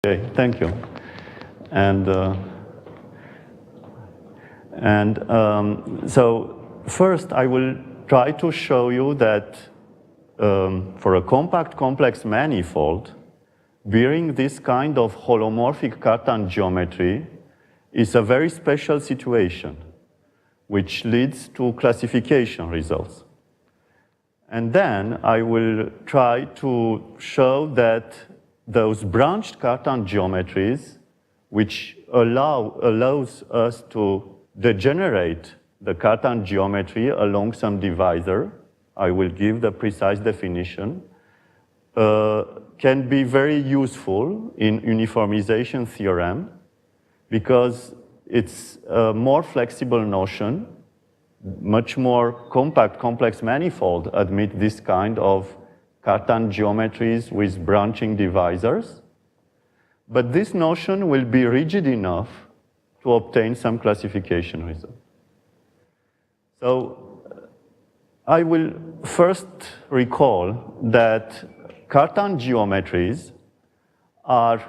Okay, thank you. So first I will try to show you that for a compact complex manifold, bearing this kind of holomorphic Cartan geometry is a very special situation, which leads to classification results. And then I will try to show that those branched Cartan geometries, which allows us to degenerate the Cartan geometry along some divisor, I will give the precise definition, can be very useful in uniformization theorem because it's a more flexible notion, much more compact complex manifold admit this kind of Cartan geometries with branching divisors. But this notion will be rigid enough to obtain some classification result. So I will first recall that Cartan geometries are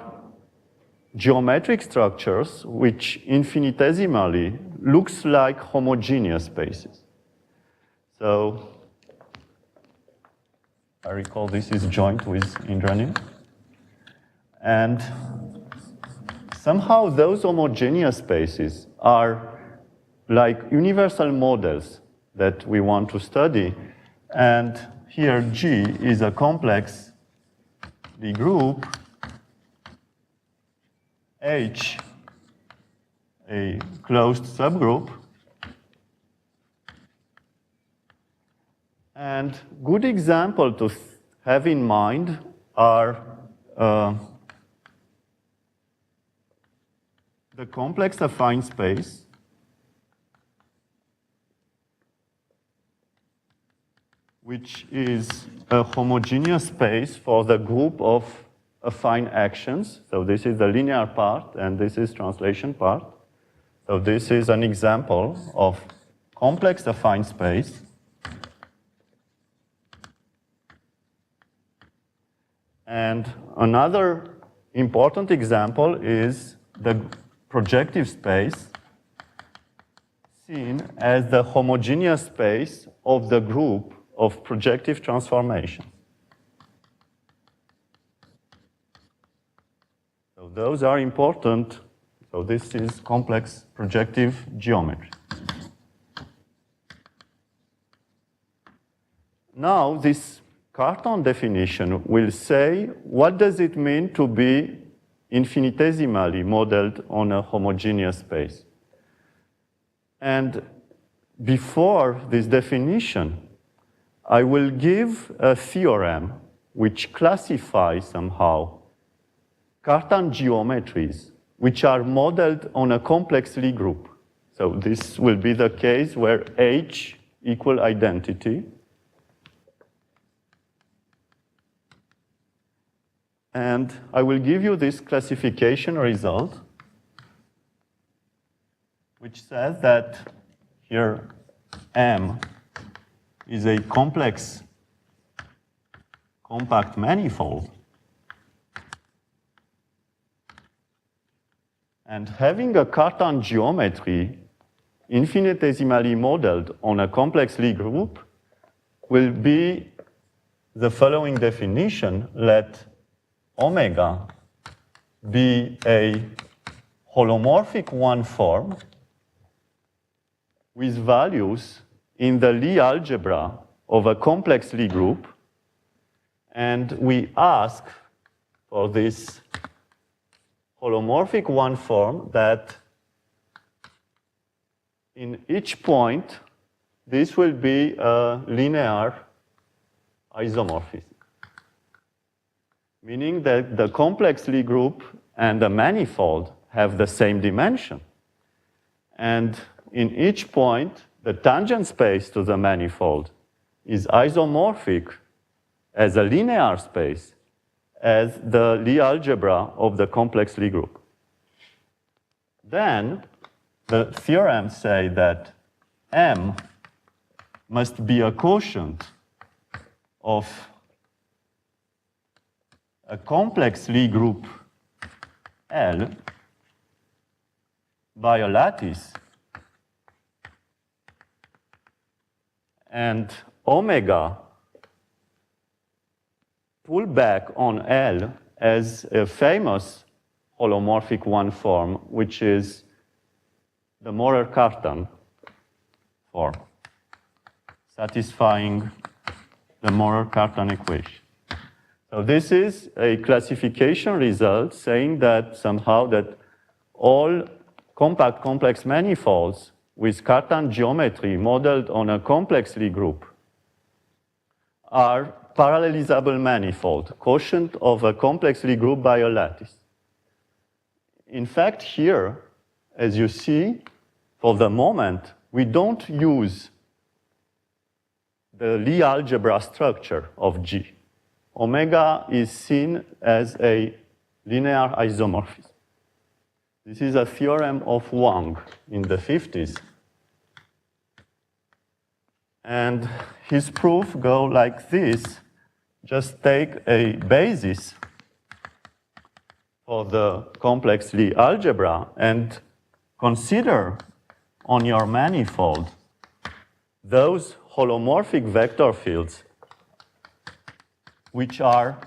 geometric structures which infinitesimally looks like homogeneous spaces. So I recall this is joint with Indrani. And somehow those homogeneous spaces are like universal models that we want to study. And here G is a complex Lie group, H a closed subgroup. And good example to have in mind are the complex affine space, which is a homogeneous space for the group of affine actions. So this is the linear part, and this is translation part. So this is an example of complex affine space. And another important example is the projective space seen as the homogeneous space of the group of projective transformations. So those are important. So this is complex projective geometry. Now this Cartan definition will say what does it mean to be infinitesimally modeled on a homogeneous space. And before this definition, I will give a theorem which classifies somehow Cartan geometries which are modeled on a complex Lie group. So this will be the case where H equal identity. And I will give you this classification result, which says that here M is a complex compact manifold. And having a Cartan geometry infinitesimally modeled on a complex Lie group will be the following definition: let omega be a holomorphic one form with values in the Lie algebra of a complex Lie group. And we ask for this holomorphic one form that in each point, this will be a linear isomorphism, meaning that the complex Lie group and the manifold have the same dimension. And in each point, the tangent space to the manifold is isomorphic as a linear space as the Lie algebra of the complex Lie group. Then the theorems say that M must be a quotient of a complex Lie group L by a lattice, and omega pull back on L as a famous holomorphic one form, which is the Maurer-Cartan form, satisfying the Maurer-Cartan equation. So this is a classification result saying that somehow that all compact complex manifolds with Cartan geometry modeled on a complex Lie group are parallelizable manifold, quotient of a complex Lie group by a lattice. In fact, here, as you see, for the moment, we don't use the Lie algebra structure of G. Omega is seen as a linear isomorphism. This is a theorem of Wang in the 50s. And his proof goes like this. Just take a basis for the complex Lie algebra and consider on your manifold those holomorphic vector fields which are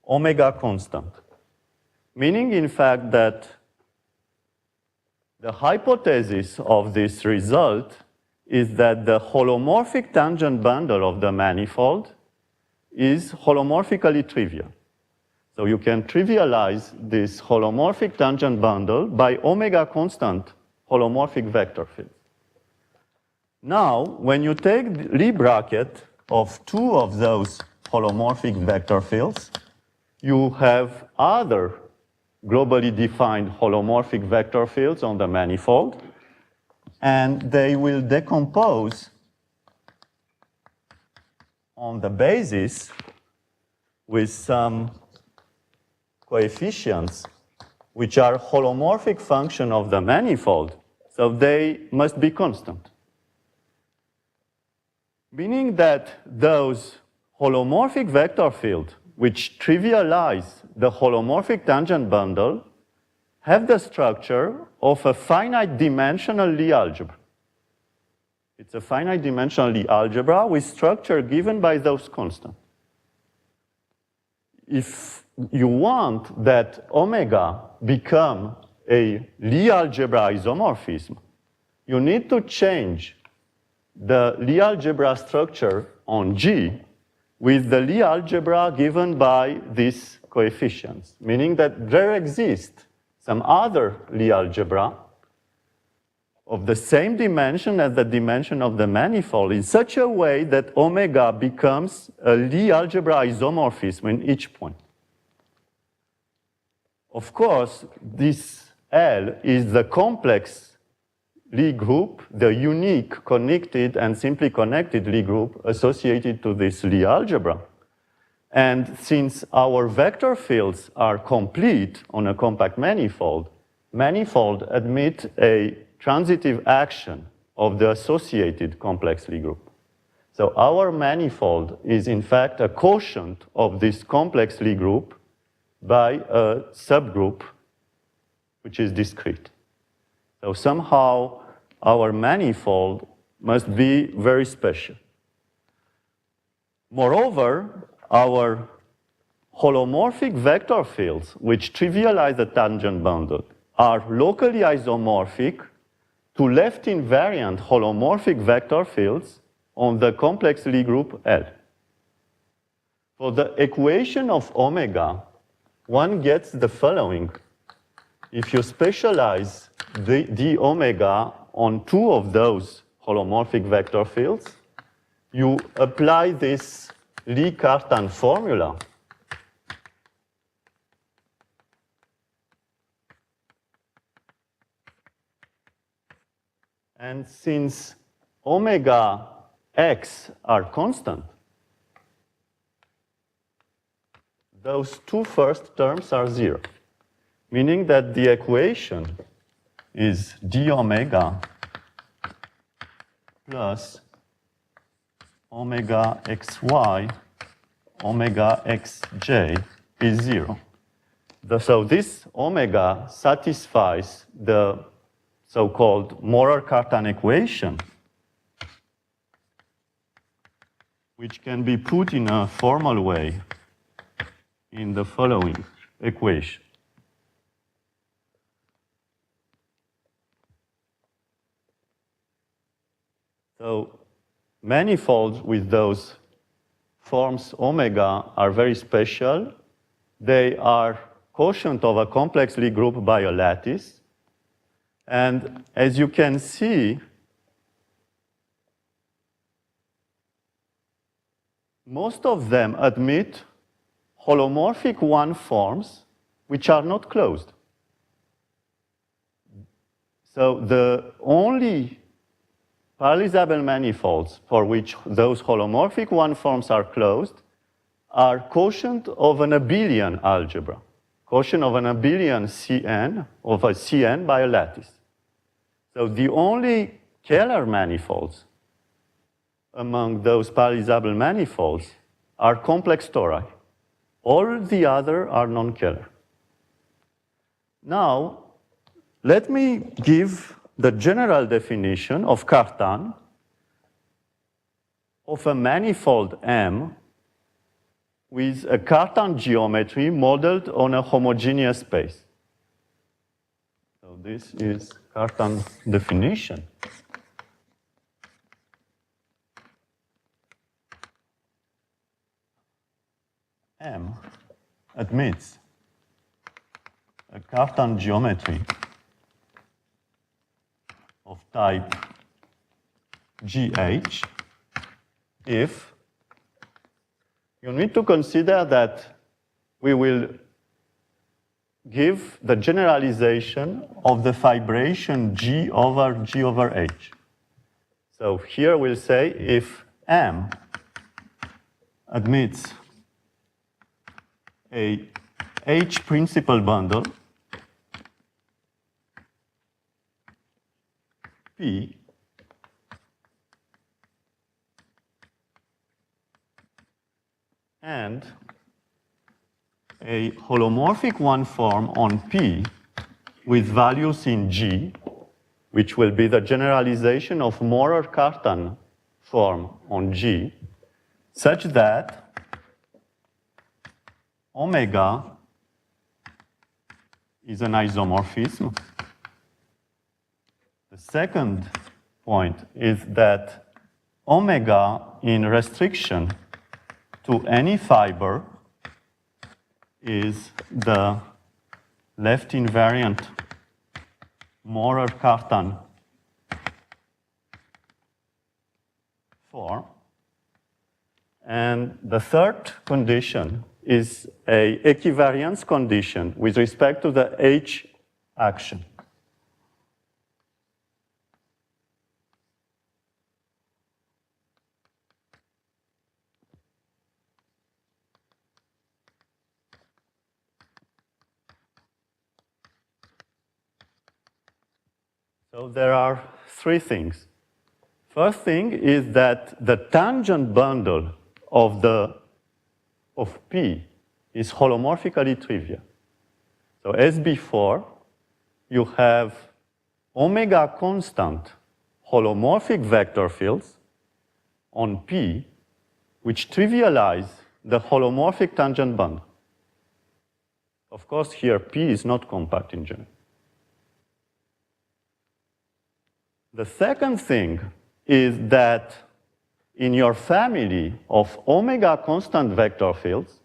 omega constant. Meaning, in fact, that the hypothesis of this result is that the holomorphic tangent bundle of the manifold is holomorphically trivial. So you can trivialize this holomorphic tangent bundle by omega constant holomorphic vector fields. Now, when you take the Lie bracket of two of those holomorphic vector fields, you have other globally defined holomorphic vector fields on the manifold, and they will decompose on the basis with some coefficients which are holomorphic function of the manifold, so they must be constant. Meaning that those holomorphic vector fields which trivialize the holomorphic tangent bundle have the structure of a finite dimensional Lie algebra. It's a finite dimensional Lie algebra with structure given by those constants. If you want that omega become a Lie algebra isomorphism, you need to change the Lie algebra structure on G with the Lie algebra given by these coefficients, meaning that there exists some other Lie algebra of the same dimension as the dimension of the manifold in such a way that omega becomes a Lie algebra isomorphism in each point. Of course, this L is the complex Lie group, the unique connected and simply connected Lie group associated to this Lie algebra. And since our vector fields are complete on a compact manifold, manifold admit a transitive action of the associated complex Lie group. So our manifold is in fact a quotient of this complex Lie group by a subgroup which is discrete. So somehow our manifold must be very special. Moreover, our holomorphic vector fields, which trivialize the tangent bundle, are locally isomorphic to left invariant holomorphic vector fields on the complex Lie group L. For the equation of omega, one gets the following. If you specialize the omega on two of those holomorphic vector fields, you apply this Lie Cartan formula. And since omega x are constant, those two first terms are zero, meaning that the equation is d omega plus omega xy omega xj is zero. So this omega satisfies the so-called Morer-Cartan equation, which can be put in a formal way in the following equation. So manifolds with those forms omega are very special. They are quotient of a complex Lie group by a lattice. And as you can see, most of them admit holomorphic one forms which are not closed. So the only parallelizable manifolds for which those holomorphic one forms are closed are quotient of an abelian algebra, quotient of an abelian Cn, of a Cn by a lattice. So the only Kähler manifolds among those parallelizable manifolds are complex tori. All the other are non-Kähler. Now, let me give the general definition of Cartan of a manifold M with a Cartan geometry modeled on a homogeneous space. So this is Cartan definition. M admits a Cartan geometry of type GH if you need to consider that we will give the generalization of the fibration G over H. So here we'll say if M admits a H principal bundle P and a holomorphic one form on P with values in G, which will be the generalization of Morer-Cartan form on G, such that omega is an isomorphism. The second point is that omega in restriction to any fiber is the left invariant Morer-Cartan form. And the third condition is an equivariance condition with respect to the H action. So there are three things. First thing is that the tangent bundle of P is holomorphically trivial. So as before, you have omega constant holomorphic vector fields on P which trivialize the holomorphic tangent bundle. Of course, here P is not compact in general. The second thing is that in your family of omega constant vector fields,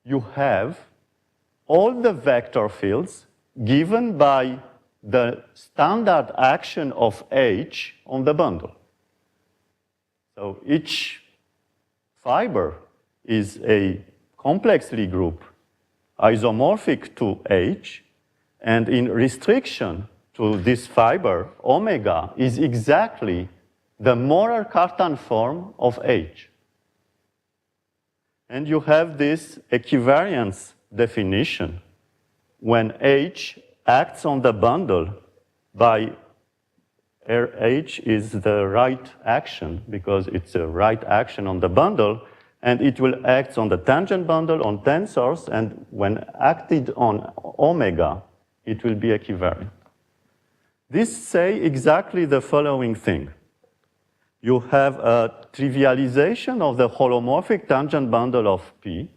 you have all the vector fields given by the standard action of H on the bundle. So each fiber is a complex Lie group isomorphic to H, and in restriction to this fiber, omega is exactly the Morer-Cartan form of H. And you have this equivariance definition when H acts on the bundle by H is the right action because it's a right action on the bundle, and it will act on the tangent bundle on tensors, and when acted on omega, it will be equivariant. This says exactly the following thing. You have a trivialization of the holomorphic tangent bundle of P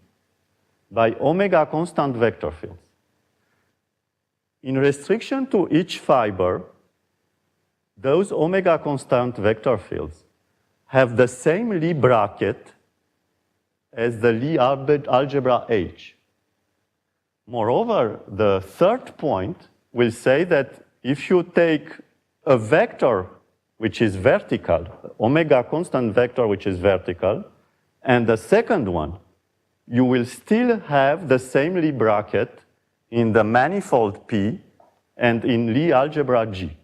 by omega constant vector fields. In restriction to each fiber, those omega constant vector fields have the same Lie bracket as the Lie algebra H. Moreover, the third point will say that if you take a vector which is vertical, omega constant vector which is vertical, and the second one, you will still have the same Lie bracket in the manifold P and in Lie algebra G.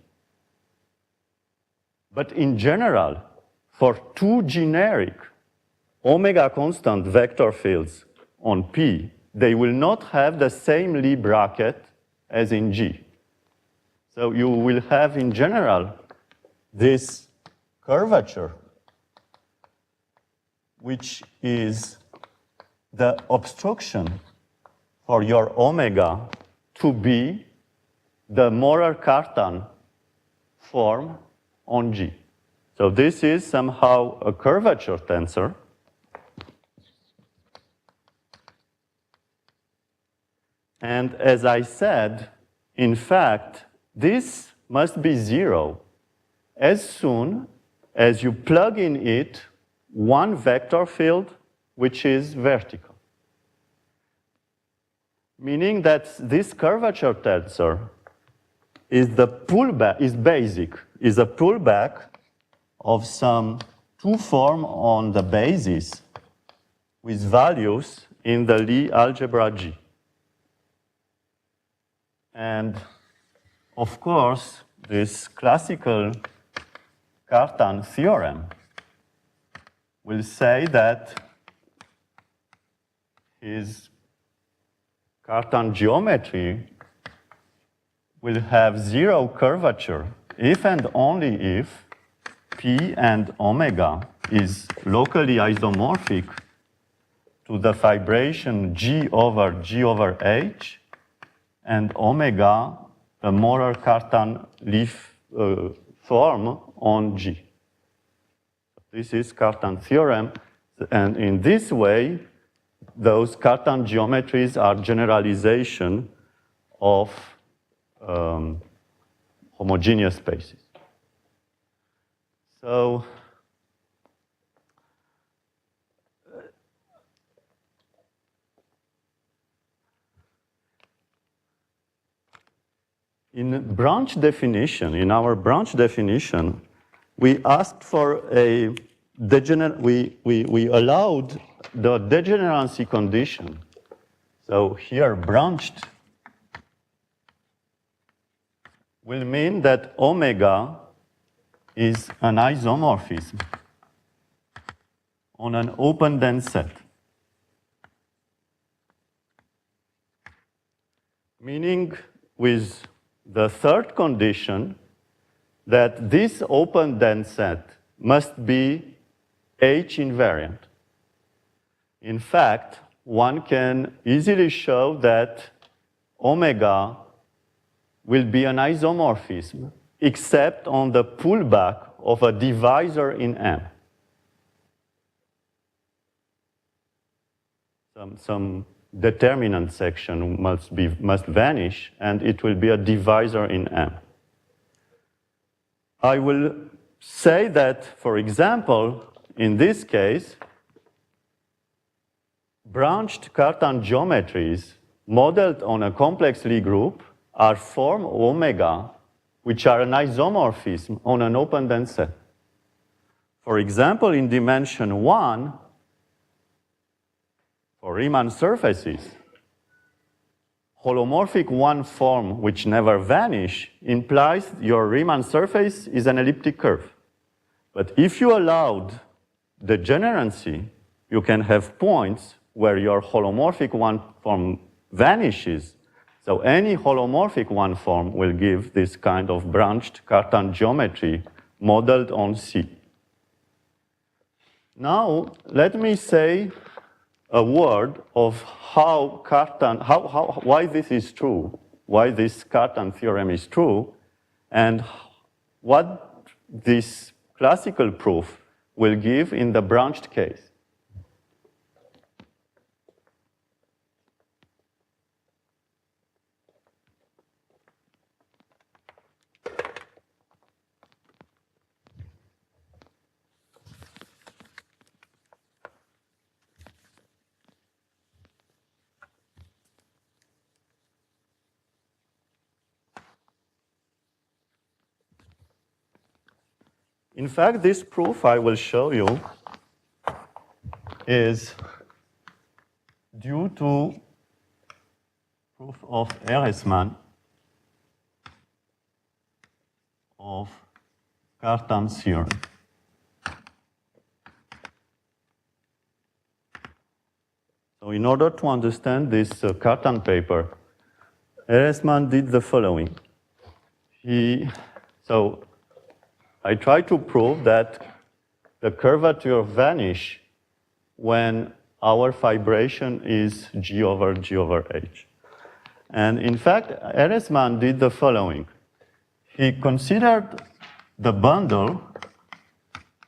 But in general, for two generic omega constant vector fields on P, they will not have the same Lie bracket as in G. So you will have, in general, this curvature, which is the obstruction for your omega to be the Maurer-Cartan form on G. So this is somehow a curvature tensor. And as I said, in fact, this must be zero as soon as you plug in it one vector field which is vertical. Meaning that this curvature tensor is the pullback, is basic, is a pullback of some two form on the basis with values in the Lie algebra G. And of course, this classical Cartan theorem will say that his Cartan geometry will have zero curvature if and only if P and omega is locally isomorphic to the fibration G over H, and omega the Maurer-Cartan leaf form on G. This is Cartan theorem, and in this way, those Cartan geometries are generalization of homogeneous spaces. So, in branch definition, in our branch definition, we asked for a we allowed the degeneracy condition. So here, branched will mean that omega is an isomorphism on an open dense set. Meaning with the third condition that this open dense set must be H invariant. In fact, one can easily show that omega will be an isomorphism except on the pullback of a divisor in M. Some determinant section must vanish, and it will be a divisor in M. I will say that, for example, in this case, branched Cartan geometries modeled on a complex Lie group are form omega, which are an isomorphism on an open dense set. For example, in dimension 1, for Riemann surfaces, holomorphic one form which never vanish implies your Riemann surface is an elliptic curve. But if you allowed degeneracy, you can have points where your holomorphic one form vanishes. So any holomorphic one form will give this kind of branched Cartan geometry modeled on C. Now, let me say a word of how Cartan, why this is true, why this Cartan theorem is true, and what this classical proof will give in the branched case. In fact, this proof I will show you is due to proof of Ehresmann of Cartan's theorem. So in order to understand this Cartan paper, Ehresmann did the following. I try to prove that the curvature vanish when our fibration is G over H. And in fact, Ehresmann did the following. He considered the bundle,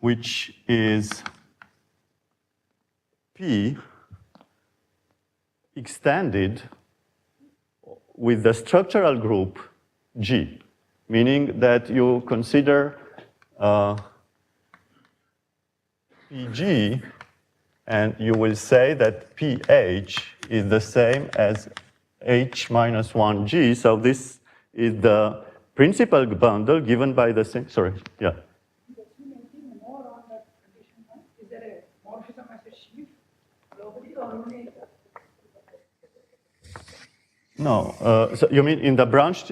which is P extended with the structural group G, meaning that you consider PG, and you will say that PH is the same as H minus 1G. So this is the principal bundle given by the same, sorry, yeah. More on that condition, is there a morphism as a sheaf globally or only? No, so you mean in the branched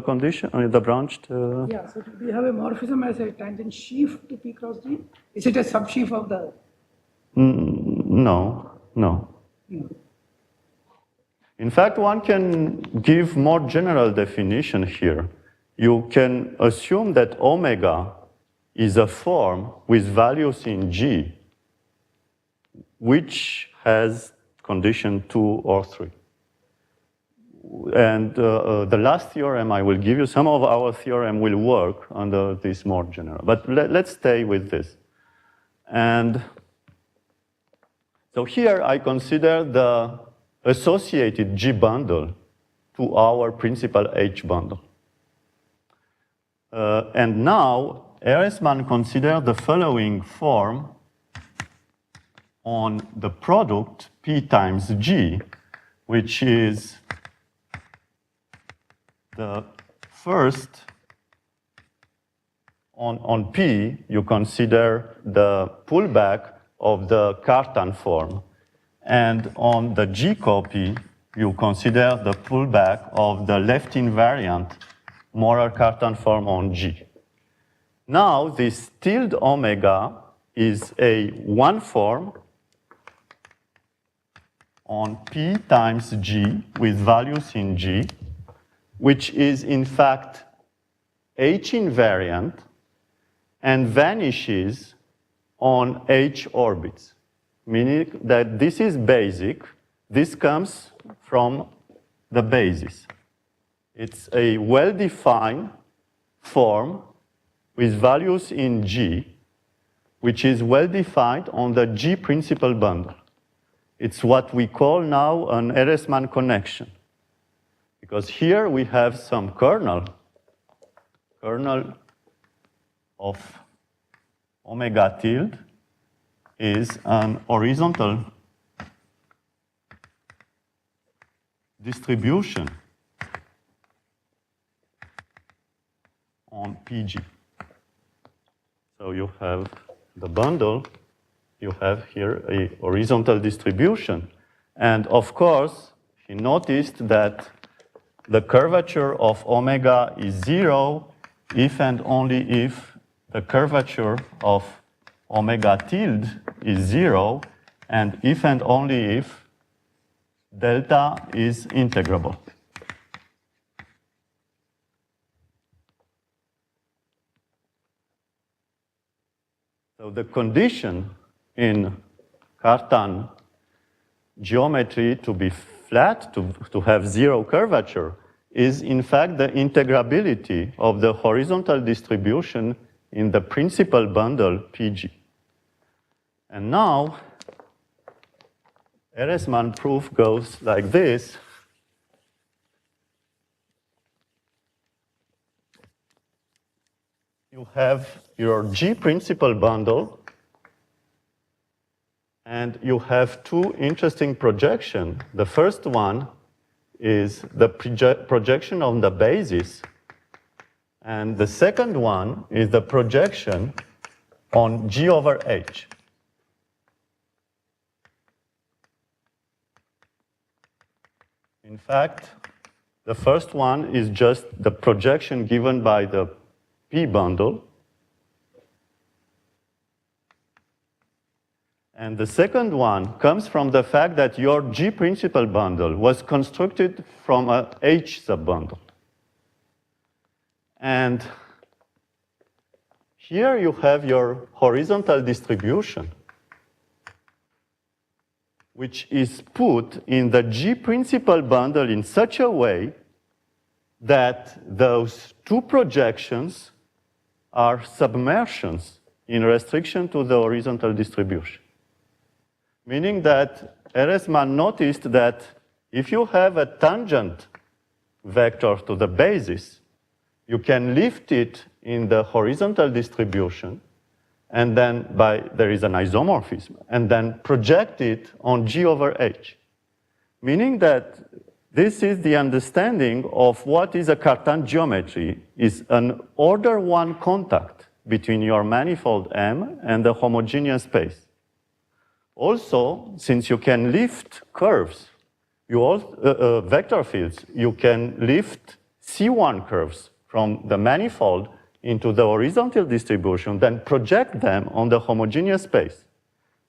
condition, or in the branched? Yeah, so do you have a morphism as a tangent sheaf to P cross G? Is it a subsheaf of the? No. In fact, one can give more general definition here. You can assume that omega is a form with values in G, which has condition 2 or 3. And the last theorem I will give you, some of our theorem will work under this more general. But let's stay with this. And so here I consider the associated G bundle to our principal H bundle. And now Ehresmann considered the following form on the product P times G, which is the first, on P, you consider the pullback of the Cartan form. And on the G copy, you consider the pullback of the left invariant molar Cartan form on G. Now, this tilde omega is a one form on P times G with values in G, which is in fact H invariant and vanishes on H orbits, meaning that this is basic. This comes from the basis. It's a well-defined form with values in G, which is well-defined on the G principal bundle. It's what we call now an Ehresmann connection. Because here we have some kernel of omega tilde is an horizontal distribution on PG. So you have the bundle, you have here a horizontal distribution. And of course, he noticed that the curvature of omega is 0 if and only if the curvature of omega tilde is 0, and if and only if delta is integrable. So the condition in Cartan geometry to be flat, to have zero curvature, is in fact the integrability of the horizontal distribution in the principal bundle PG. And now, Ehresmann proof goes like this. You have your G principal bundle, and you have two interesting projections. The first one is the projection on the basis, and the second one is the projection on G over H. In fact, the first one is just the projection given by the P bundle. And the second one comes from the fact that your G principal bundle was constructed from a H subbundle. And here you have your horizontal distribution, which is put in the G principal bundle in such a way that those two projections are submersions in restriction to the horizontal distribution. Meaning that Ehresmann noticed that if you have a tangent vector to the basis, you can lift it in the horizontal distribution, and then there is an isomorphism, and then project it on G over H. Meaning that this is the understanding of what is a Cartan geometry, is an order 1 contact between your manifold M and the homogeneous space. Also, since you can lift curves, vector fields, you can lift C1 curves from the manifold into the horizontal distribution, then project them on the homogeneous space.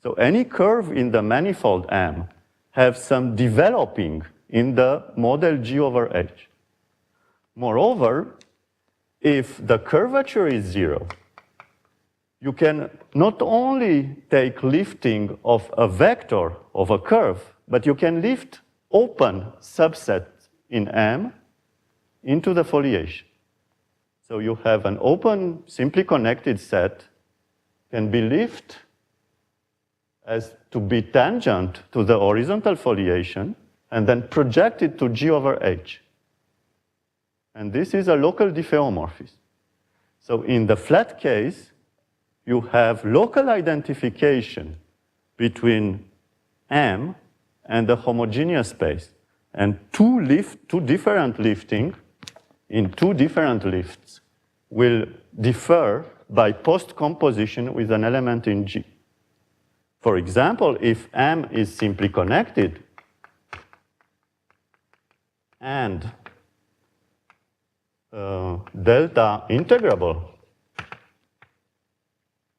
So any curve in the manifold M have some developing in the model G over H. Moreover, if the curvature is 0, you can not only take lifting of a vector of a curve, but you can lift open subsets in M into the foliation. So you have an open, simply connected set, can be lifted as to be tangent to the horizontal foliation, and then projected to G over H. And this is a local diffeomorphism. So in the flat case, you have local identification between M and the homogeneous space, and two different lifting in two different lifts will differ by post-composition with an element in G. For example, if M is simply connected and delta integrable,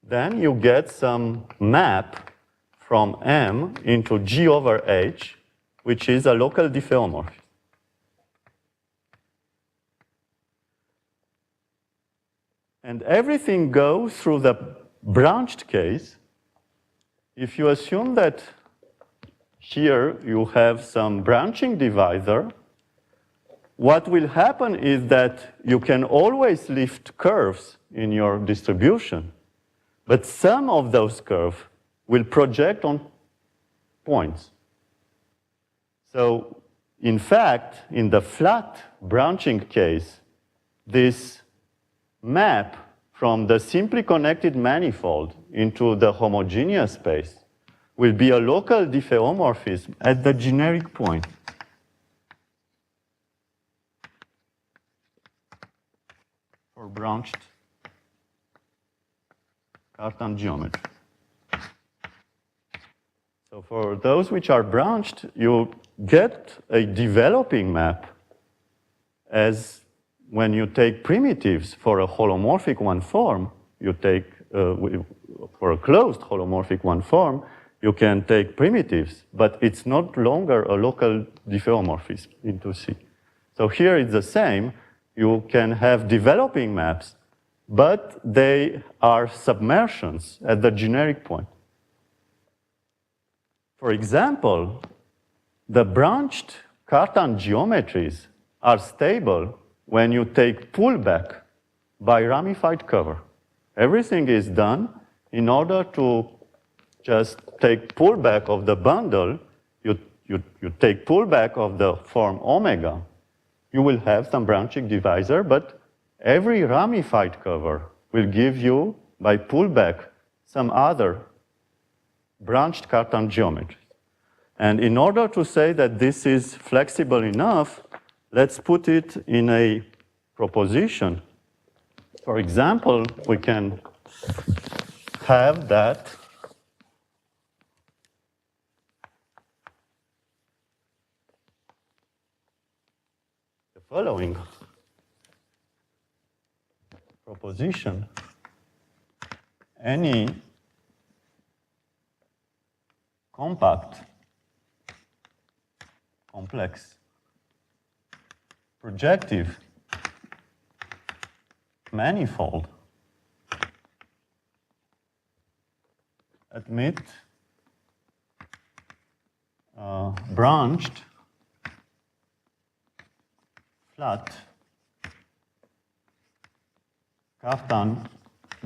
then you get some map from M into G over H, which is a local diffeomorphism. And everything goes through the branched case. If you assume that here you have some branching divisor, what will happen is that you can always lift curves in your distribution, but some of those curves will project on points. So, in fact, in the flat branching case, this map from the simply connected manifold into the homogeneous space will be a local diffeomorphism at the generic point. For branched Cartan geometry. So for those which are branched, you get a developing map as when you take primitives for a holomorphic one form, you take, for a closed holomorphic one form, you can take primitives, but it's not longer a local diffeomorphism into C. So here it's the same. You can have developing maps but they are submersions at the generic point. For example, the branched Cartan geometries are stable when you take pullback by ramified cover. Everything is done in order to just take pullback of the bundle. You take pullback of the form omega. You will have some branching divisor, but every ramified cover will give you, by pullback, some other branched Cartan geometry. And in order to say that this is flexible enough, let's put it in a proposition. For example, we can have that the following proposition: any compact, complex, projective manifold admit branched flat Cartan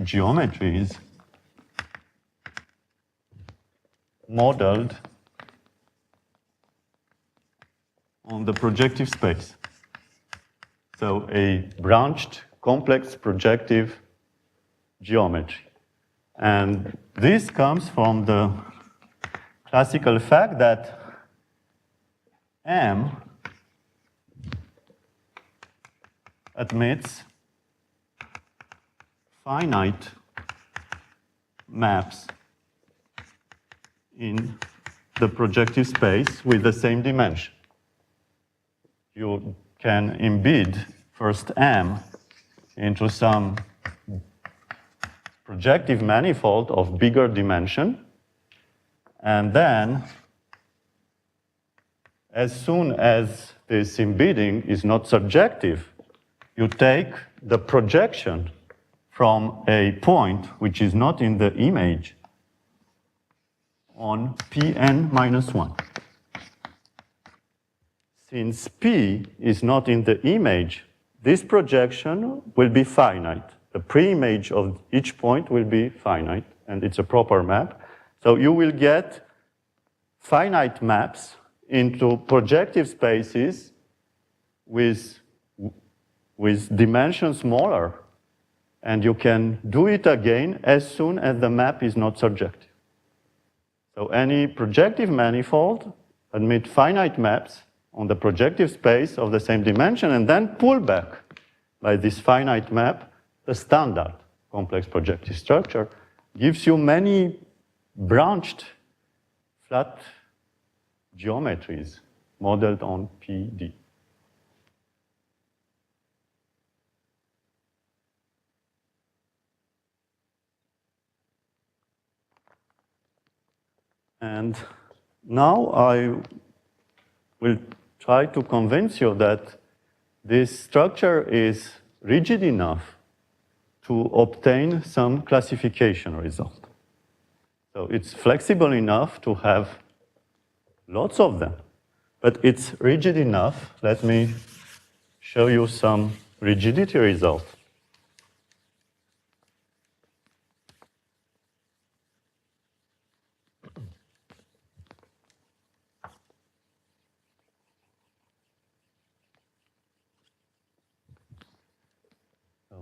geometries modeled on the projective space. So a branched complex projective geometry. And this comes from the classical fact that M admits finite maps in the projective space with the same dimension. You can embed first M into some projective manifold of bigger dimension, and then as soon as this embedding is not surjective, you take the projection from a point which is not in the image on Pn minus 1. Since P is not in the image, this projection will be finite. The pre-image of each point will be finite, and it's a proper map. So you will get finite maps into projective spaces with dimensions smaller. And you can do it again as soon as the map is not surjective. So any projective manifold admit finite maps on the projective space of the same dimension, and then pull back by this finite map the standard complex projective structure, gives you many branched flat geometries modeled on PD. And now I will try to convince you that this structure is rigid enough to obtain some classification result. So it's flexible enough to have lots of them, but it's rigid enough. Let me show you some rigidity result.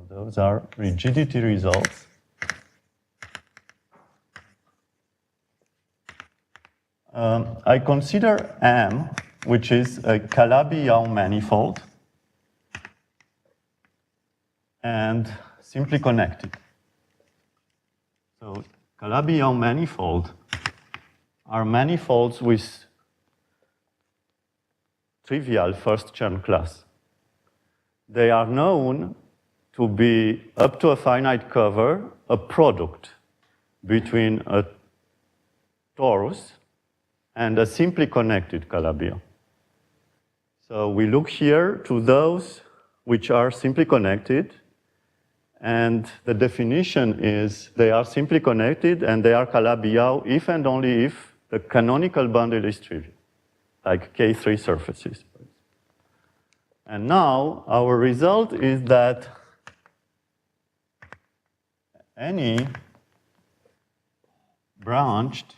Those are rigidity results. I consider M, which is a Calabi-Yau manifold, and simply connected. So Calabi-Yau manifold are manifolds with trivial first Chern class. They are known to be, up to a finite cover, a product between a torus and a simply connected Calabi-Yau. So we look here to those which are simply connected, And the definition is they are simply connected and they are Calabi-Yau if and only if the canonical bundle is trivial, like K3 surfaces. And now our result is that any branched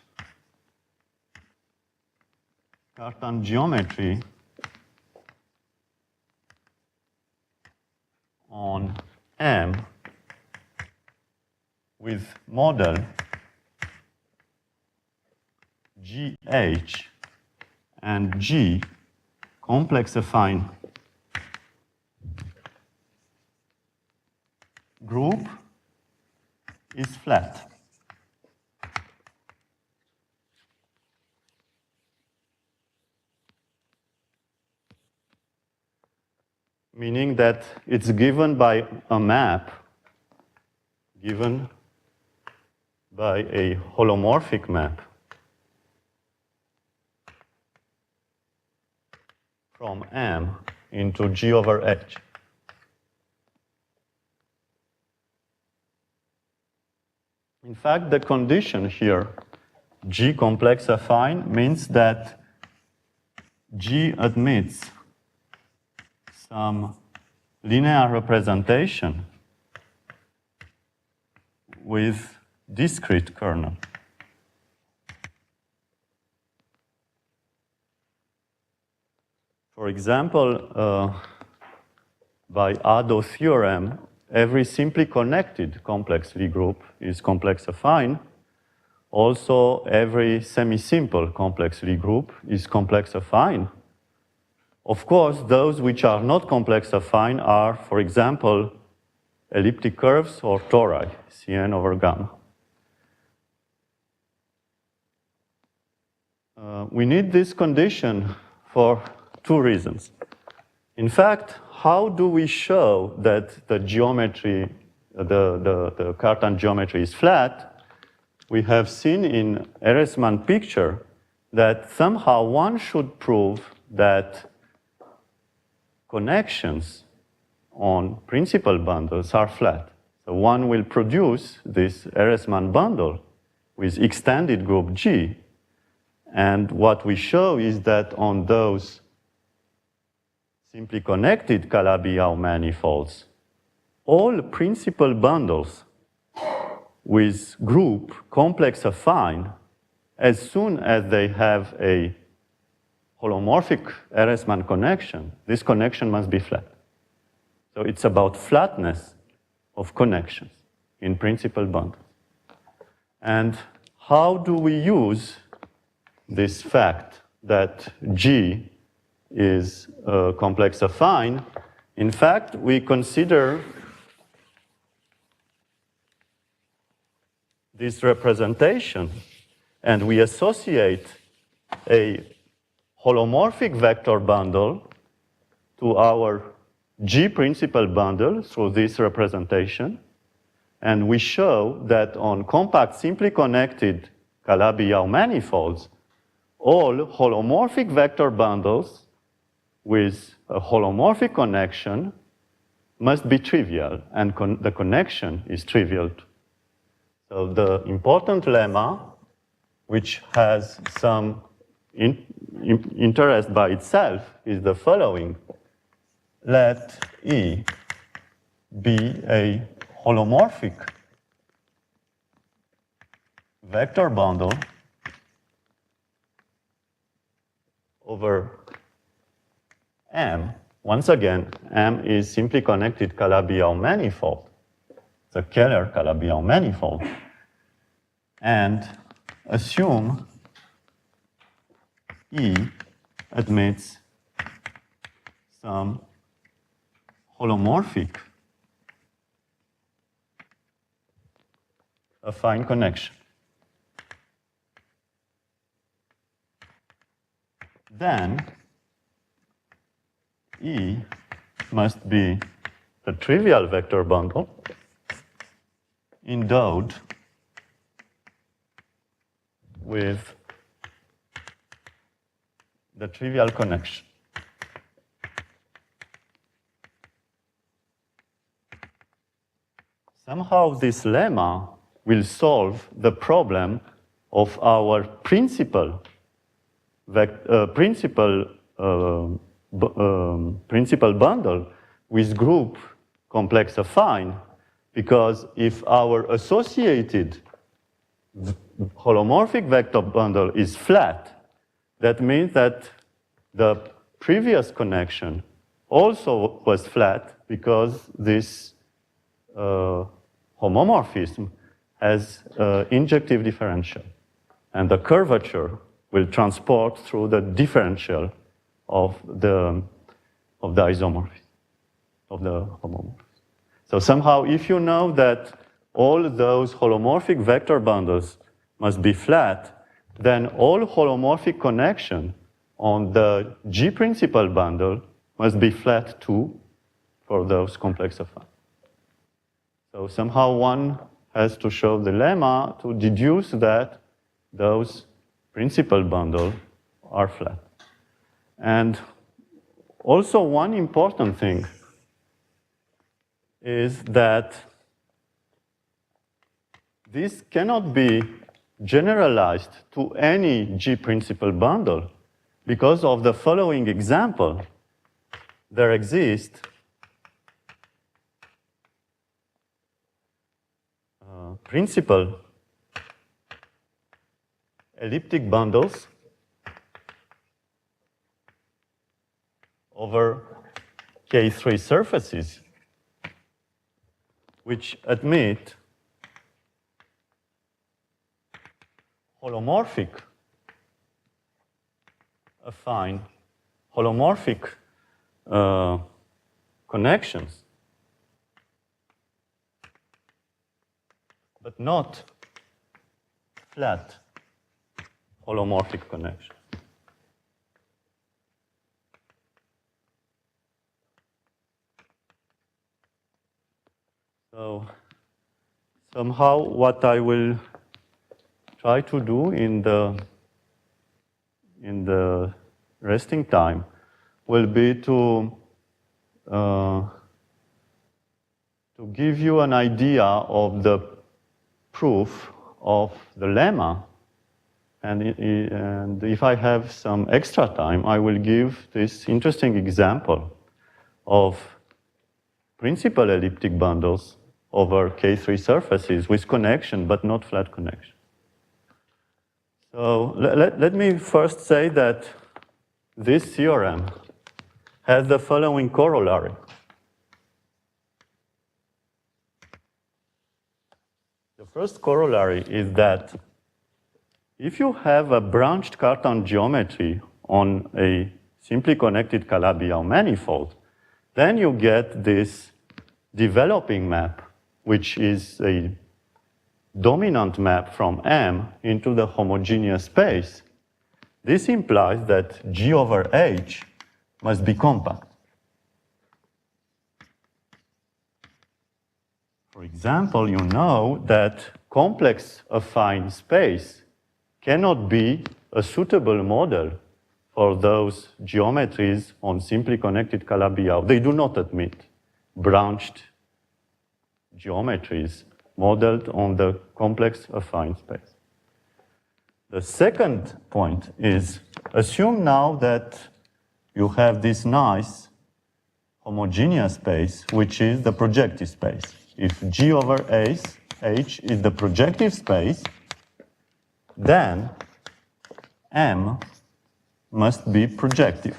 Cartan geometry on M with model GH and G complex affine group is flat. Meaning that it's given by a map given by a holomorphic map from M into G over H. In fact, the condition here, G complex affine, means that G admits some linear representation with discrete kernel. For example, by Addo theorem, every simply connected complex Lie group is complex affine. Also, every semi-simple complex Lie group is complex affine. Of course, those which are not complex affine are, for example, elliptic curves or tori, Cn over gamma. We need this condition for two reasons. In fact, how do we show that the geometry, the Cartan geometry is flat? We have seen in Ehresmann picture that somehow one should prove that connections on principal bundles are flat. So one will produce this Ehresmann bundle with extended group G. And what we show is that on those simply connected Calabi-Yau manifolds, all principal bundles with group complex affine, as soon as they have a holomorphic Ehresmann connection, this connection must be flat. So it's about flatness of connections in principal bundles. And how do we use this fact that G is complex affine? In fact, we consider this representation and we associate a holomorphic vector bundle to our G principal bundle through this representation. And we show that on compact simply connected Calabi-Yau manifolds, all holomorphic vector bundles with a holomorphic connection must be trivial, and the connection is trivial. So the important lemma, which has some interest by itself, is the following. Let E be a holomorphic vector bundle over M. Once again, M is simply connected Calabi-Yau manifold, the Keller Calabi-Yau manifold, and assume E admits some holomorphic affine connection. Then E must be the trivial vector bundle endowed with the trivial connection. somehow this lemma will solve the problem of our principal bundle with group complex affine, because if our associated holomorphic vector bundle is flat, that means that the previous connection also was flat because this homomorphism has injective differential. And the curvature will transport through the differential of the isomorphism, of the homomorphism. So somehow, if you know that all those holomorphic vector bundles must be flat, then all holomorphic connection on the G principal bundle must be flat too for those complex affine. So somehow one has to show the lemma to deduce that those principal bundles are flat. And also one important thing is that this cannot be generalized to any G principal bundle because of the following example. There exist principal elliptic bundles over K3 surfaces which admit holomorphic affine holomorphic connections, but not flat holomorphic connections. So somehow what I will try to do in the resting time will be to give you an idea of the proof of the lemma. And if I have some extra time, I will give this interesting example of principal elliptic bundles over K3 surfaces with connection, but not flat connection. So let me first say that this theorem has the following corollary. The first corollary is that if you have a branched Cartan geometry on a simply connected Calabi-Yau manifold, then you get this developing map, which is a dominant map from M into the homogeneous space. This implies that G over H must be compact. For example, you know that complex affine space cannot be a suitable model for those geometries on simply connected Calabi-Yau. They do not admit branched geometries modeled on the complex affine space. The second point is, assume now that you have this nice homogeneous space, which is the projective space. If G over H is the projective space, then M must be projective.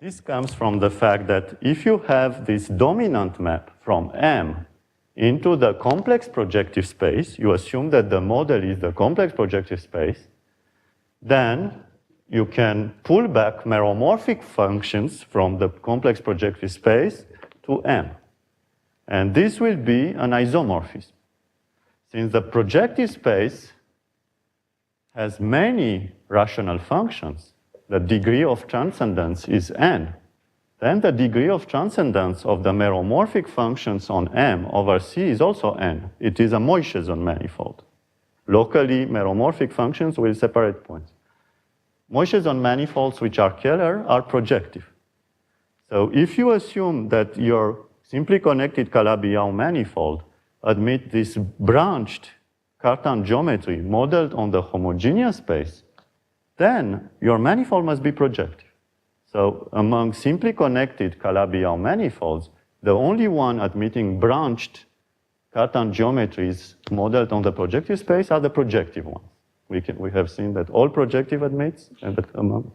This comes from the fact that if you have this dominant map from M into the complex projective space, you assume that the model is the complex projective space, then you can pull back meromorphic functions from the complex projective space to M. And this will be an isomorphism. Since the projective space has many rational functions, the degree of transcendence is n, then the degree of transcendence of the meromorphic functions on M over C is also n. It is a Moisheson manifold. Locally, meromorphic functions will separate points. Moisheson manifolds which are Keller are projective. So if you assume that your simply connected Calabi-Yau manifold admit this branched Cartan geometry modeled on the homogeneous space, then your manifold must be projective. So among simply connected Calabi-Yau manifolds, the only one admitting branched Cartan geometries modeled on the projective space are the projective ones. We have seen that all projective admits, and that among.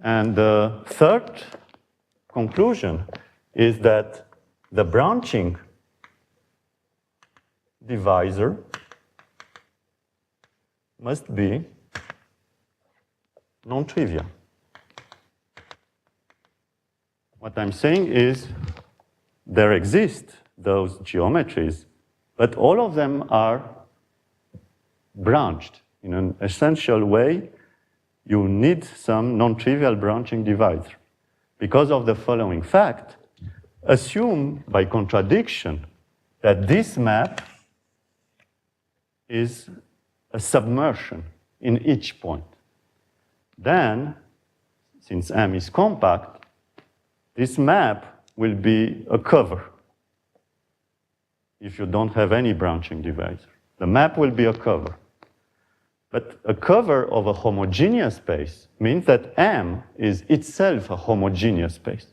And the third conclusion is that the branching divisor must be non-trivial. What I'm saying is there exist those geometries, but all of them are branched in an essential way. You need some non-trivial branching divisor. Because of the following fact, assume by contradiction that this map is a submersion in each point. Then, since M is compact, this map will be a cover if you don't have any branching divisor. The map will be a cover. But a cover of a homogeneous space means that M is itself a homogeneous space.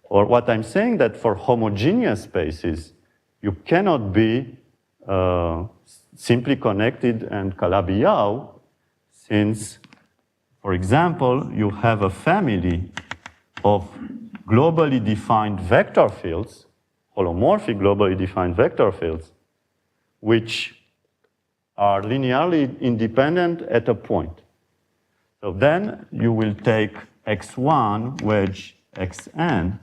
Or what I'm saying that for homogeneous spaces, you cannot be simply connected and Calabi-Yau, since, for example, you have a family of globally defined vector fields, holomorphic globally defined vector fields, which are linearly independent at a point. So then you will take x1 wedge xn,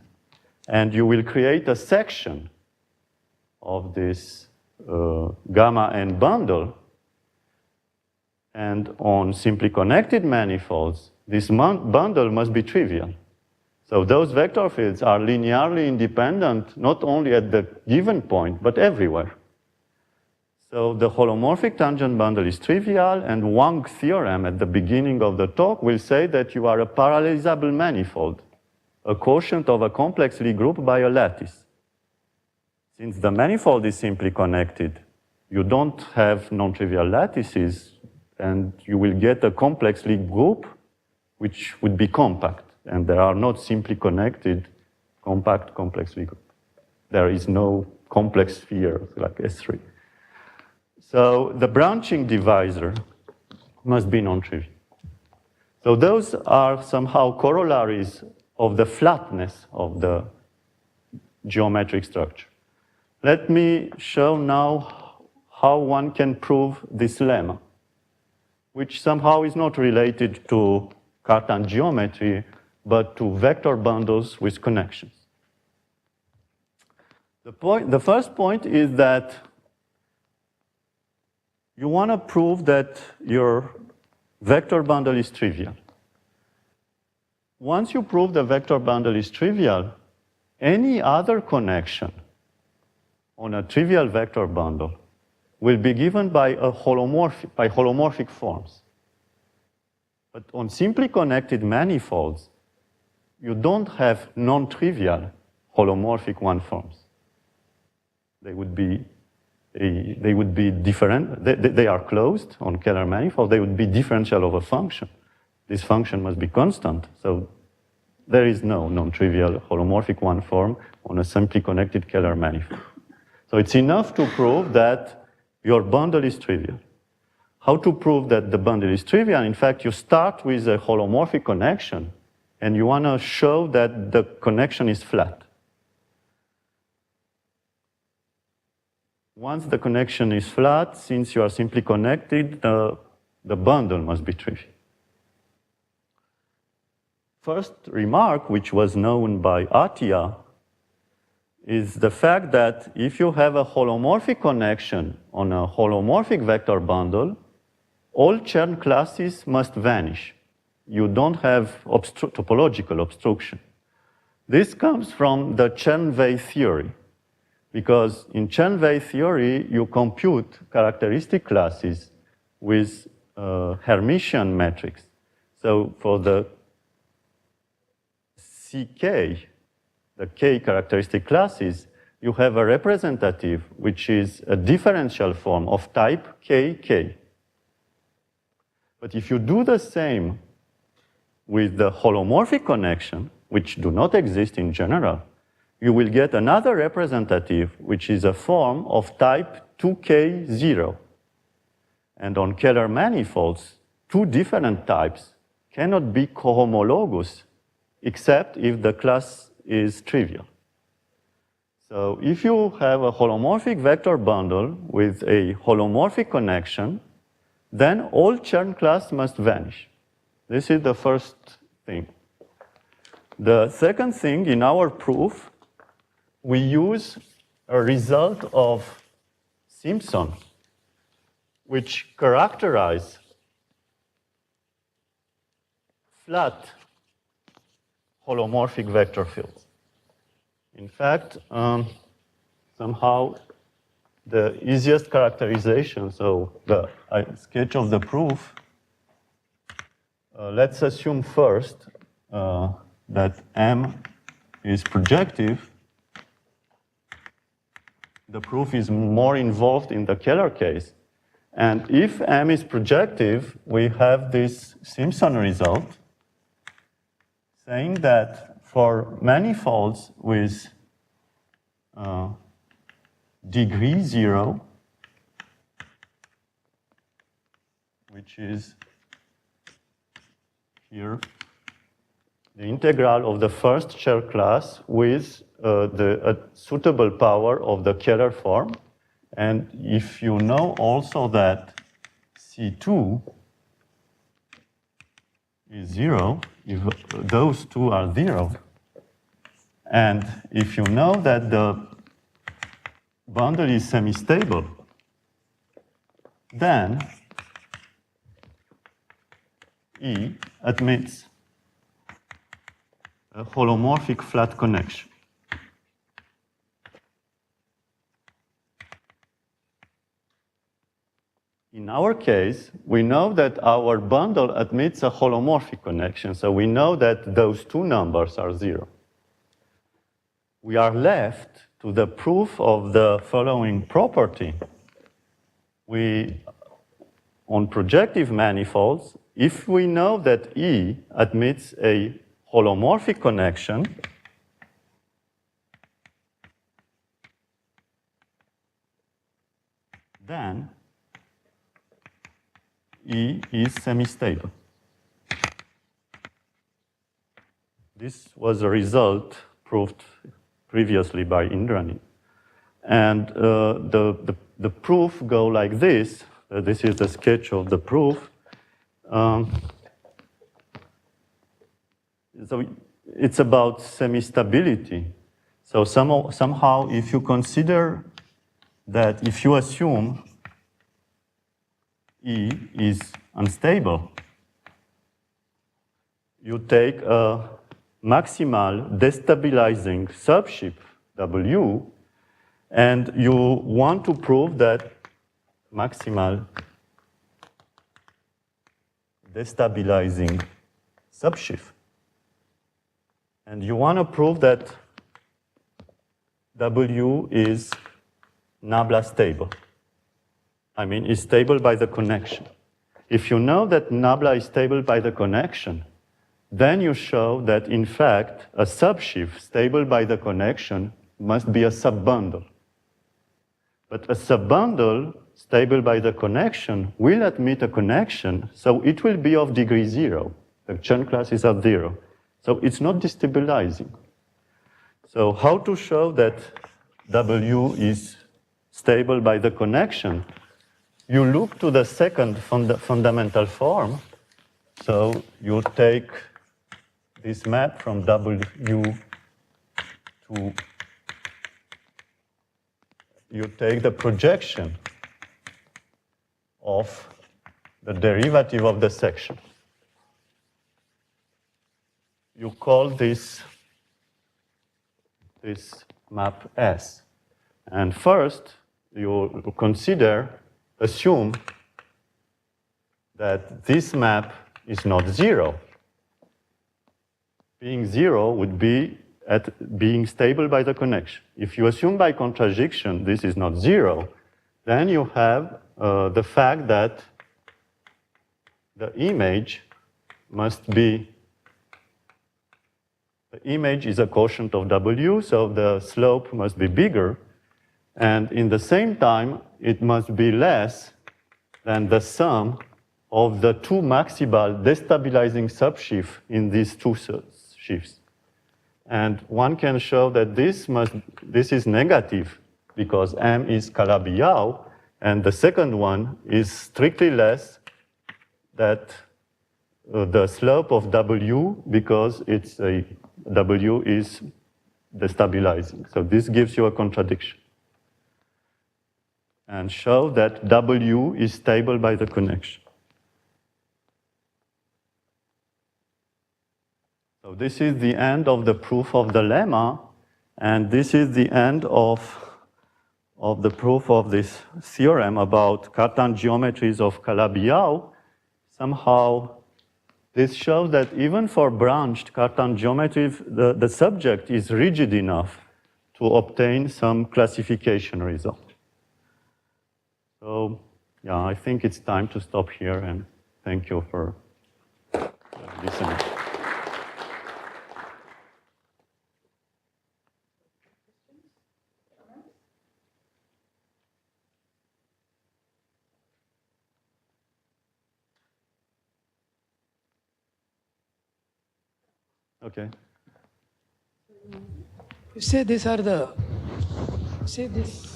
and you will create a section of this gamma n bundle. And on simply connected manifolds, this bundle must be trivial. So those vector fields are linearly independent, not only at the given point, but everywhere. So the holomorphic tangent bundle is trivial, and Wang's theorem at the beginning of the talk will say that you are a parallelizable manifold, a quotient of a complex Lie group by a lattice. Since the manifold is simply connected, you don't have non-trivial lattices, and you will get a complex Lie group, which would be compact. And there are not simply connected compact complex Lie group. There is no complex sphere like S3. So the branching divisor must be non-trivial. So those are somehow corollaries of the flatness of the geometric structure. Let me show now how one can prove this lemma, which somehow is not related to Cartan geometry, but to vector bundles with connections. The first point is that you want to prove that your vector bundle is trivial. Once you prove the vector bundle is trivial, any other connection on a trivial vector bundle will be given by holomorphic forms. But on simply connected manifolds, you don't have non-trivial holomorphic one forms. They would be different. They are closed on Keller manifold. They would be differential of a function. This function must be constant. So there is no non-trivial holomorphic one form on a simply connected Keller manifold. So it's enough to prove that your bundle is trivial. How to prove that the bundle is trivial? In fact, you start with a holomorphic connection, and you want to show that the connection is flat. Once the connection is flat, since you are simply connected, the bundle must be trivial. First remark, which was known by Attia, is the fact that if you have a holomorphic connection on a holomorphic vector bundle, all Chern classes must vanish. You don't have topological obstruction. This comes from the Chern-Weil theory, because in Chern-Weil theory, you compute characteristic classes with Hermitian metrics. So for the CK, the K characteristic classes, you have a representative which is a differential form of type KK. But if you do the same with the holomorphic connection, which do not exist in general, you will get another representative which is a form of type 2K0. And on Kähler manifolds, two different types cannot be cohomologous except if the class is trivial. So if you have a holomorphic vector bundle with a holomorphic connection, then all Chern class must vanish. This is the first thing. The second thing, in our proof, we use a result of Simpson, which characterize flat holomorphic vector fields. In fact, somehow the easiest characterization, so the sketch of the proof, let's assume first that M is projective. The proof is more involved in the Kähler case. And if M is projective, we have this Simpson result saying that for manifolds with degree 0, which is here the integral of the first Chern class with the suitable power of the Kähler form. And if you know also that C2 is 0, if those two are 0, and if you know that the bundle is semi-stable, then E admits a holomorphic flat connection. In our case, we know that our bundle admits a holomorphic connection, so we know that those two numbers are 0. We are left to the proof of the following property. On projective manifolds, if we know that E admits a holomorphic connection, then E is semi-stable. This was a result proved previously by Indrani. And the proof go like this. This is the sketch of the proof. So it's about semi-stability. So somehow, if you consider that if you assume E is unstable, you take a maximal destabilizing subship W, and you want to prove that maximal destabilizing subshift. And you want to prove that W is nabla stable. I mean, is stable by the connection. If you know that nabla is stable by the connection, then you show that, in fact, a subshift stable by the connection must be a subbundle. But a subbundle stable by the connection will admit a connection, so it will be of degree 0. The Chern class is at 0. So it's not destabilizing. So how to show that W is stable by the connection? You look to the second fundamental form. So you take this map from W to, you take the projection of the derivative of the section. You call this map S. And first, you assume that this map is not 0, being 0 would be at being stable by the connection. If you assume by contradiction this is not 0, then you have the fact that the image must be, the image is a quotient of W, so the slope must be bigger, and in the same time it must be less than the sum of the two maximal destabilizing subshifts in these two shifts. And one can show that this is negative because M is Calabi-Yau, and the second one is strictly less that the slope of W because it's a W is destabilizing. So this gives you a contradiction. And show that W is stable by the connection. So this is the end of the proof of the lemma, and this is the end of the proof of this theorem about Cartan geometries of Calabi-Yau. Somehow, this shows that even for branched Cartan geometries, the subject is rigid enough to obtain some classification result. So, yeah, I think it's time to stop here, and thank you for listening. Okay. You say these are the, say this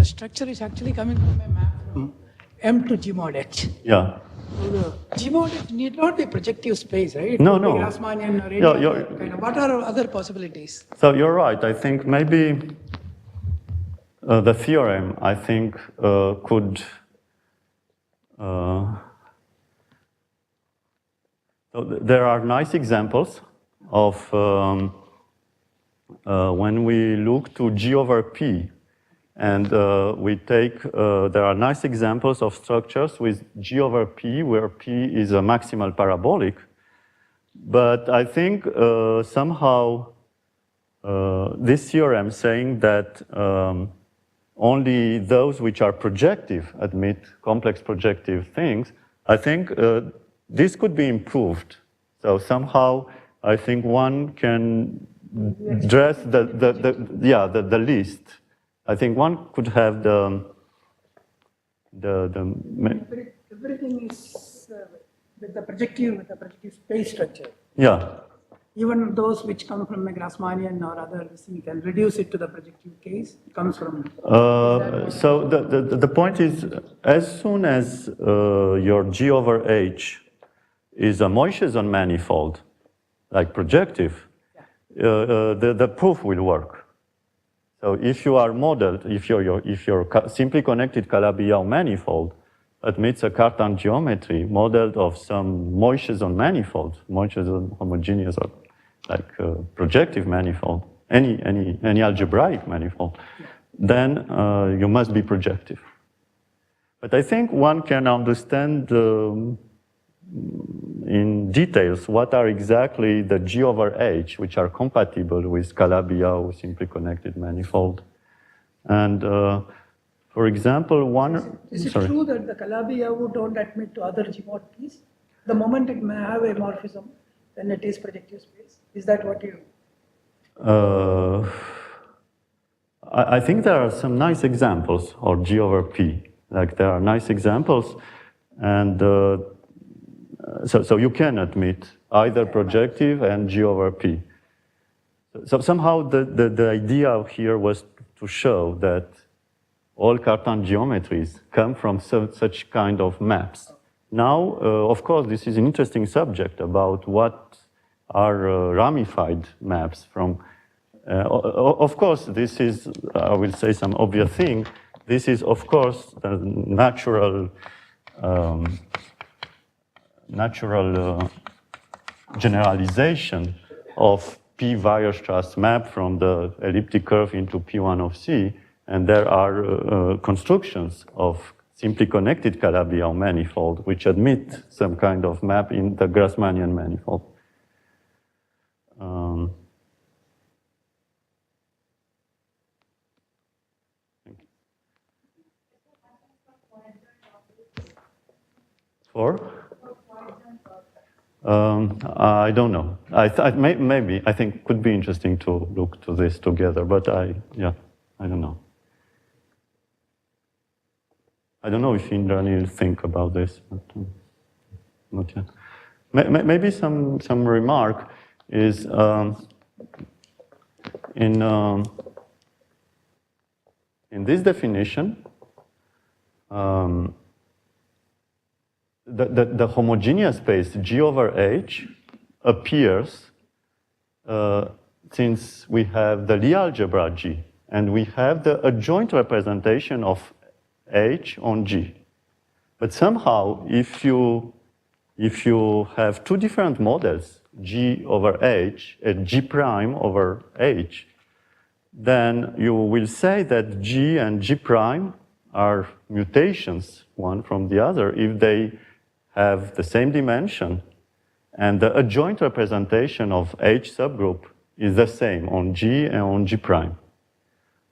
structure is actually coming from a map from M to G mod H. Yeah. So the G mod H need not be projective space, right? No, no. Grassmannian or any other kind of, what are other possibilities? So you're right. I think maybe the theorem, I think, could so there are nice examples of when we look to G over P, and we take, there are nice examples of structures with G over P, where P is a maximal parabolic. But I think somehow this theorem saying that only those which are projective admit complex projective things, I think this could be improved. So somehow I think one can dress the list. I think one could have everything is with the projective space structure. Yeah. Even those which come from a Grassmannian or other, you can reduce it to the projective case. It comes from. So the point is, as soon as your G over H is a Moisheson manifold, like projective, the proof will work. So if you are modeled, if your simply connected Calabi-Yau manifold admits a Cartan geometry modeled of some Moisheson manifold, Moisheson homogeneous or like projective manifold, any algebraic manifold, then you must be projective. But I think one can understand in details what are exactly the G over H which are compatible with Calabi-Yau simply connected manifold. And for example, one... Is it true that the Calabi-Yau don't admit to other geometries? The moment it may have a morphism, then it is projective space. Is that what you... I think there are some nice examples of G over P. Like there are nice examples, and so you can admit either projective and G over P. So somehow the idea here was to show that all Cartan geometries come from such kind of maps. Now, of course, this is an interesting subject about what are ramified maps from. Of course, this is, I will say some obvious thing. This is, of course, the natural generalization of P-Weierstrass map from the elliptic curve into P1 of C, and there are constructions of simply connected Calabi-Yau manifold which admit some kind of map in the Grassmannian manifold. For? I don't know. Maybe, I think could be interesting to look to this together, but I don't know. I don't know if Indrani think about this, but not yet. Maybe some remark is in this definition, the homogeneous space G over H appears since we have the Lie algebra G, and we have the adjoint representation of H on G. But somehow, if you have two different models, G over H and G prime over H, then you will say that G and G prime are mutations, one from the other, if they have the same dimension, and the adjoint representation of H subgroup is the same on G and on G prime.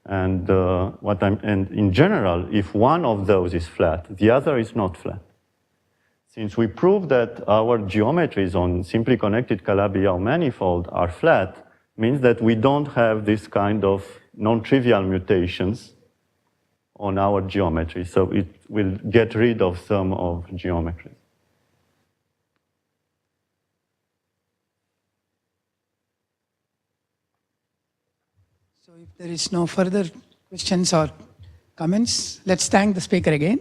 And and in general, if one of those is flat, the other is not flat. Since we proved that our geometries on simply connected Calabi-Yau manifold are flat, means that we don't have this kind of non-trivial mutations on our geometry. So it will get rid of some of geometries. So if there is no further questions or comments, let's thank the speaker again.